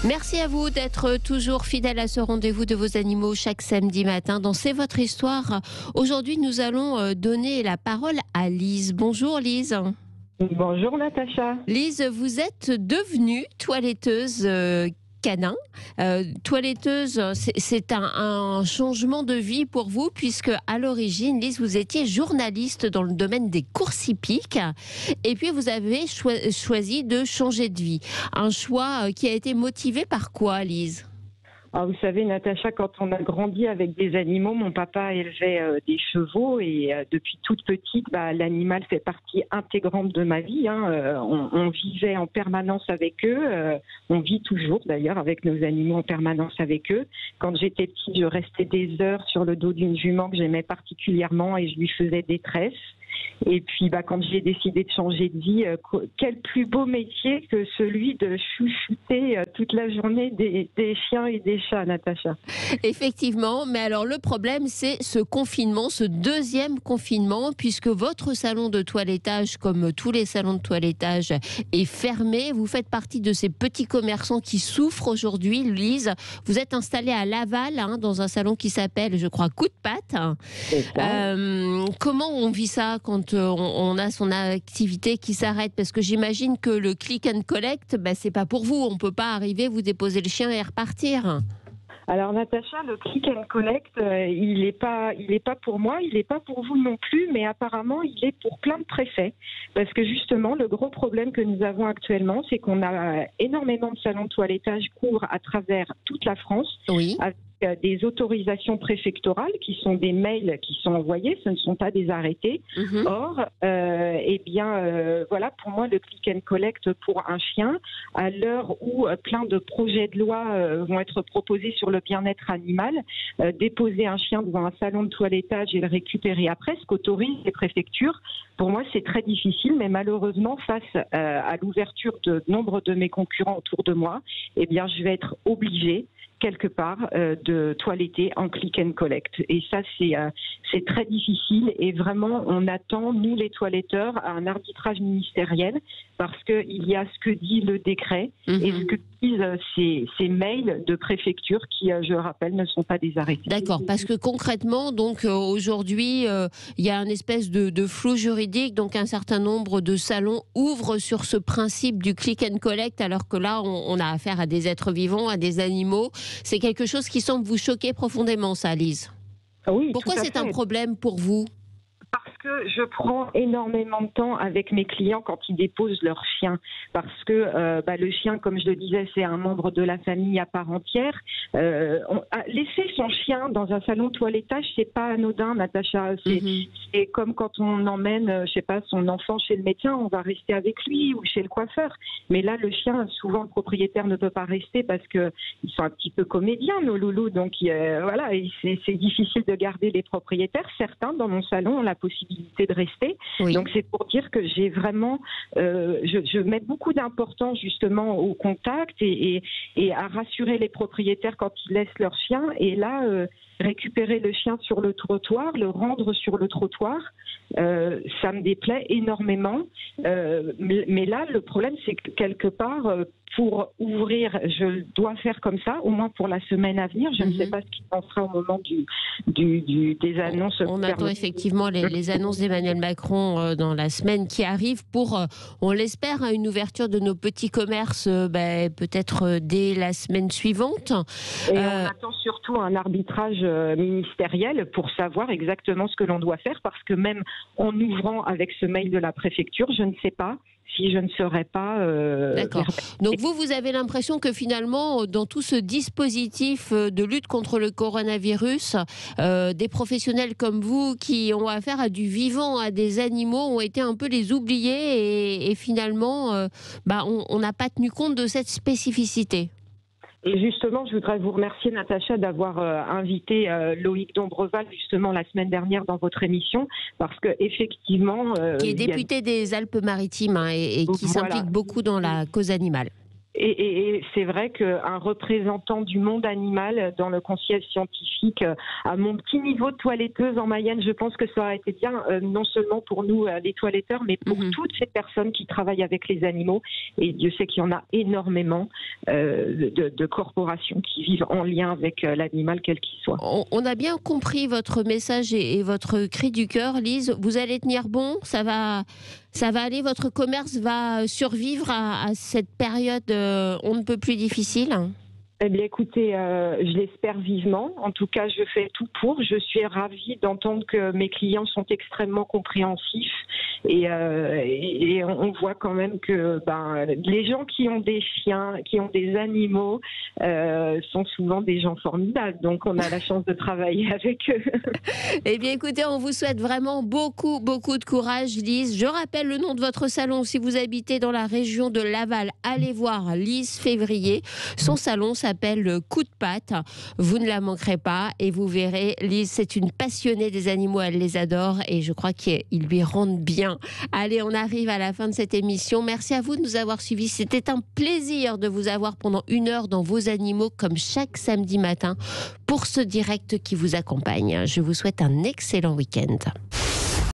Merci à vous d'être toujours fidèle à ce rendez-vous de vos animaux chaque samedi matin dans C'est votre histoire. Aujourd'hui, nous allons donner la parole à Lise. Bonjour Lise. Bonjour Natacha. Lise, vous êtes devenue toiletteuse canin. Toiletteuse, c'est un changement de vie pour vous puisque à l'origine, Lise, vous étiez journaliste dans le domaine des courses hippiques et puis vous avez choisi de changer de vie. Un choix qui a été motivé par quoi, Lise ? Alors, vous savez Natacha, quand on a grandi avec des animaux, mon papa élevait des chevaux et depuis toute petite, l'animal fait partie intégrante de ma vie. On vivait en permanence avec eux, on vit toujours d'ailleurs avec nos animaux en permanence avec eux. Quand j'étais petite, je restais des heures sur le dos d'une jument que j'aimais particulièrement et je lui faisais des tresses. Et puis quand j'ai décidé de changer de vie, quel plus beau métier que celui de chouchouter toute la journée des chiens et des chats, Natacha. Effectivement, mais alors le problème c'est ce confinement, ce deuxième confinement, puisque votre salon de toilettage, comme tous les salons de toilettage, est fermé. Vous faites partie de ces petits commerçants qui souffrent aujourd'hui. Lise, vous êtes installée à Laval, dans un salon qui s'appelle, je crois, Coup de Patte. Comment on vit ça quand on a son activité qui s'arrête? Parce que j'imagine que le click and collect, c'est pas pour vous. On peut pas arriver, vous déposer le chien et repartir. Alors Natacha, le click and collect, il est pas pour moi, il n'est pas pour vous non plus, mais apparemment il est pour plein de préfets. Parce que justement, le gros problème que nous avons actuellement, c'est qu'on a énormément de salons de toilettage courts à travers toute la France. Oui. Avec des autorisations préfectorales qui sont des mails qui sont envoyés, ce ne sont pas des arrêtés. Or, voilà, pour moi, le click and collect pour un chien, à l'heure où plein de projets de loi vont être proposés sur le bien-être animal, déposer un chien devant un salon de toilettage et le récupérer après, ce qu'autorisent les préfectures, pour moi, c'est très difficile, mais malheureusement, face à l'ouverture de nombre de mes concurrents autour de moi, je vais être obligée quelque part de toiletter en click and collect. Et ça, c'est très difficile et vraiment, on attend, nous les toiletteurs, à un arbitrage ministériel parce qu'il y a ce que dit le décret et ce que disent ces mails de préfecture qui, je rappelle, ne sont pas des arrêtés. D'accord, parce que concrètement, donc aujourd'hui, il y a une espèce de flou juridique, donc un certain nombre de salons ouvrent sur ce principe du click and collect, alors que là, on a affaire à des êtres vivants, à des animaux. C'est quelque chose qui semble vous choquer profondément, ça, Lise. Oui, pourquoi c'est un problème pour vous ? Parce que je prends énormément de temps avec mes clients quand ils déposent leur chien. Parce que le chien, comme je le disais, c'est un membre de la famille à part entière. Laisser son chien dans un salon de toilettage, c'est pas anodin, Natacha. C'est comme quand on emmène, son enfant chez le médecin, on va rester avec lui ou chez le coiffeur. Mais là, le chien, souvent, le propriétaire ne peut pas rester parce que ils sont un petit peu comédiens, nos loulous. Donc, c'est difficile de garder les propriétaires. Certains, dans mon salon, ont la possibilité de rester. Oui. Donc c'est pour dire que j'ai vraiment, je mets beaucoup d'importance justement au contact et à rassurer les propriétaires quand ils laissent leur chien. Et là, récupérer le chien sur le trottoir, le rendre sur le trottoir, ça me déplaît énormément. Mais là, le problème, c'est que quelque part, pour ouvrir, je dois faire comme ça, au moins pour la semaine à venir. Je ne sais pas ce qui en sera au moment des annonces. On attend effectivement les annonces d'Emmanuel Macron dans la semaine qui arrive pour, on l'espère, une ouverture de nos petits commerces peut-être dès la semaine suivante. Et on attend surtout un arbitrage ministériel pour savoir exactement ce que l'on doit faire, parce que même en ouvrant avec ce mail de la préfecture, je ne sais pas si je ne serai pas... D'accord. Donc vous avez l'impression que finalement, dans tout ce dispositif de lutte contre le coronavirus, des professionnels comme vous qui ont affaire à du vivant, à des animaux, ont été un peu les oubliés et finalement, on n'a pas tenu compte de cette spécificité. Et justement, je voudrais vous remercier, Natacha, d'avoir invité Loïc Dombreval justement la semaine dernière dans votre émission, parce que effectivement, qui est député des Alpes-Maritimes et qui s'implique beaucoup dans la cause animale. Et c'est vrai qu'un représentant du monde animal dans le conseil scientifique, à mon petit niveau de toiletteuse en Mayenne, je pense que ça aurait été bien, non seulement pour nous, les toiletteurs, mais pour toutes ces personnes qui travaillent avec les animaux. Et Dieu sait qu'il y en a énormément de corporations qui vivent en lien avec l'animal, quel qu'il soit. On a bien compris votre message et votre cri du cœur, Lise. Vous allez tenir bon, ça va aller, votre commerce va survivre à cette période on ne peut plus difficile? Eh bien, écoutez, je l'espère vivement. En tout cas, je fais tout pour. Je suis ravie d'entendre que mes clients sont extrêmement compréhensifs et on voit quand même que les gens qui ont des chiens, qui ont des animaux, sont souvent des gens formidables. Donc, on a la chance de travailler avec eux. Eh bien, écoutez, on vous souhaite vraiment beaucoup, beaucoup de courage, Lise. Je rappelle le nom de votre salon. Si vous habitez dans la région de Laval, allez voir Lise Février. Son salon s'appelle Coup de patte. Vous ne la manquerez pas et vous verrez, Lise, c'est une passionnée des animaux, elle les adore et je crois qu'ils lui rendent bien. Allez, on arrive à la fin de cette émission. Merci à vous de nous avoir suivis. C'était un plaisir de vous avoir pendant 1 heure dans Vos Animaux, comme chaque samedi matin, pour ce direct qui vous accompagne. Je vous souhaite un excellent week-end.